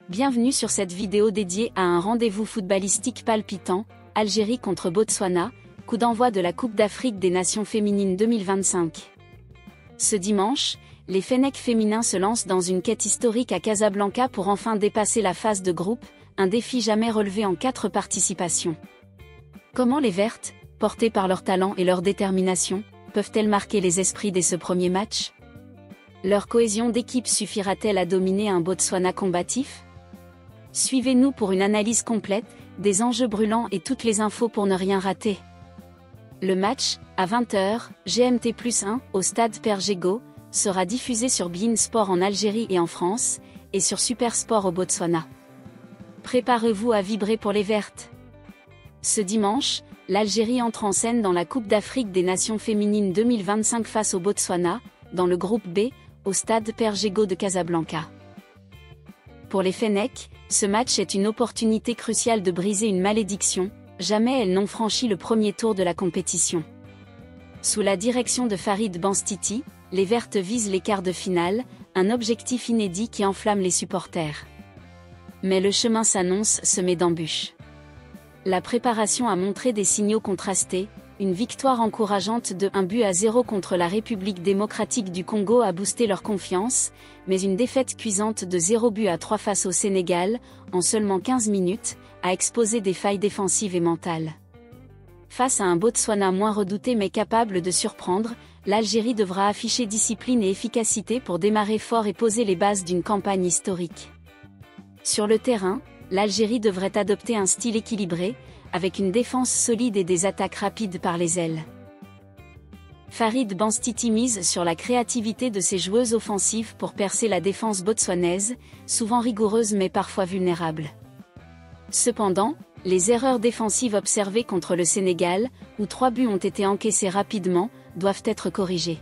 Bienvenue sur cette vidéo dédiée à un rendez-vous footballistique palpitant, Algérie contre Botswana, coup d'envoi de la Coupe d'Afrique des Nations féminines 2025. Ce dimanche, les Fennecs féminins se lancent dans une quête historique à Casablanca pour enfin dépasser la phase de groupe, un défi jamais relevé en 4 participations. Comment les Vertes, portées par leur talent et leur détermination, peuvent-elles marquer les esprits dès ce premier match? Leur cohésion d'équipe suffira-t-elle à dominer un Botswana combatif? Suivez-nous pour une analyse complète, des enjeux brûlants et toutes les infos pour ne rien rater. Le match, à 20h, GMT+1, au stade Père-Gégo, sera diffusé sur beIN Sport en Algérie et en France, et sur Super Sport au Botswana. Préparez-vous à vibrer pour les Vertes. Ce dimanche, l'Algérie entre en scène dans la Coupe d'Afrique des Nations féminines 2025 face au Botswana, dans le groupe B, au stade Père-Gégo de Casablanca. Pour les Fennecs, ce match est une opportunité cruciale de briser une malédiction, jamais elles n'ont franchi le premier tour de la compétition. Sous la direction de Farid Benstiti, les Vertes visent les quarts de finale, un objectif inédit qui enflamme les supporters. Mais le chemin s'annonce semé d'embûches. La préparation a montré des signaux contrastés, une victoire encourageante de 1-0 contre la République démocratique du Congo a boosté leur confiance, mais une défaite cuisante de 0-3 face au Sénégal, en seulement 15 minutes, a exposé des failles défensives et mentales. Face à un Botswana moins redouté mais capable de surprendre, l'Algérie devra afficher discipline et efficacité pour démarrer fort et poser les bases d'une campagne historique. Sur le terrain, l'Algérie devrait adopter un style équilibré, avec une défense solide et des attaques rapides par les ailes. Farid Benstiti mise sur la créativité de ses joueuses offensives pour percer la défense botswanaise, souvent rigoureuse mais parfois vulnérable. Cependant, les erreurs défensives observées contre le Sénégal, où 3 buts ont été encaissés rapidement, doivent être corrigées.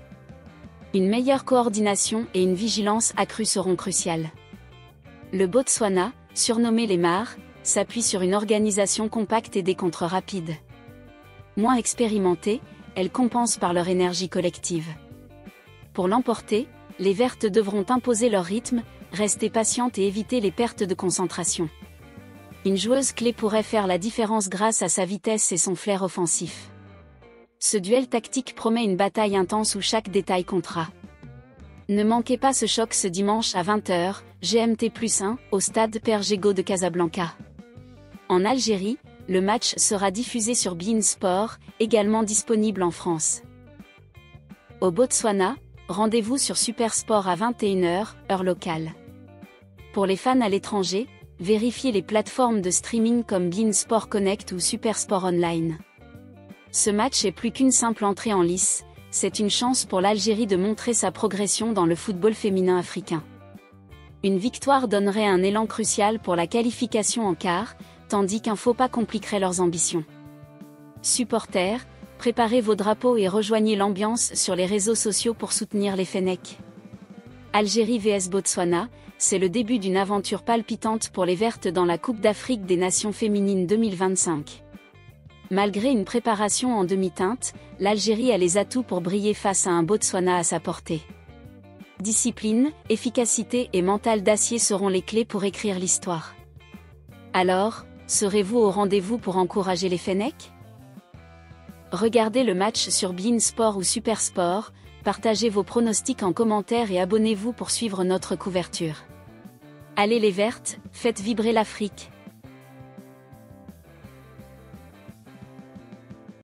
Une meilleure coordination et une vigilance accrue seront cruciales. Le Botswana, surnommé les Mares, s'appuie sur une organisation compacte et des contres rapides. Moins expérimentées, elles compensent par leur énergie collective. Pour l'emporter, les Vertes devront imposer leur rythme, rester patientes et éviter les pertes de concentration. Une joueuse clé pourrait faire la différence grâce à sa vitesse et son flair offensif. Ce duel tactique promet une bataille intense où chaque détail comptera. Ne manquez pas ce choc ce dimanche à 20h, GMT+1, au stade Père-Gégo de Casablanca. En Algérie, le match sera diffusé sur beIN Sport, également disponible en France. Au Botswana, rendez-vous sur Super Sport à 21h, heure locale. Pour les fans à l'étranger, vérifiez les plateformes de streaming comme beIN Sport Connect ou Super Sport Online. Ce match est plus qu'une simple entrée en lice, c'est une chance pour l'Algérie de montrer sa progression dans le football féminin africain. Une victoire donnerait un élan crucial pour la qualification en quart, tandis qu'un faux pas compliquerait leurs ambitions. Supporters, préparez vos drapeaux et rejoignez l'ambiance sur les réseaux sociaux pour soutenir les Fennecs. Algérie vs Botswana, c'est le début d'une aventure palpitante pour les Vertes dans la Coupe d'Afrique des Nations féminines 2025. Malgré une préparation en demi-teinte, l'Algérie a les atouts pour briller face à un Botswana à sa portée. Discipline, efficacité et mental d'acier seront les clés pour écrire l'histoire. Alors, serez-vous au rendez-vous pour encourager les Fennecs? Regardez le match sur beIN Sport ou Super Sport, partagez vos pronostics en commentaire et abonnez-vous pour suivre notre couverture. Allez les Vertes, faites vibrer l'Afrique!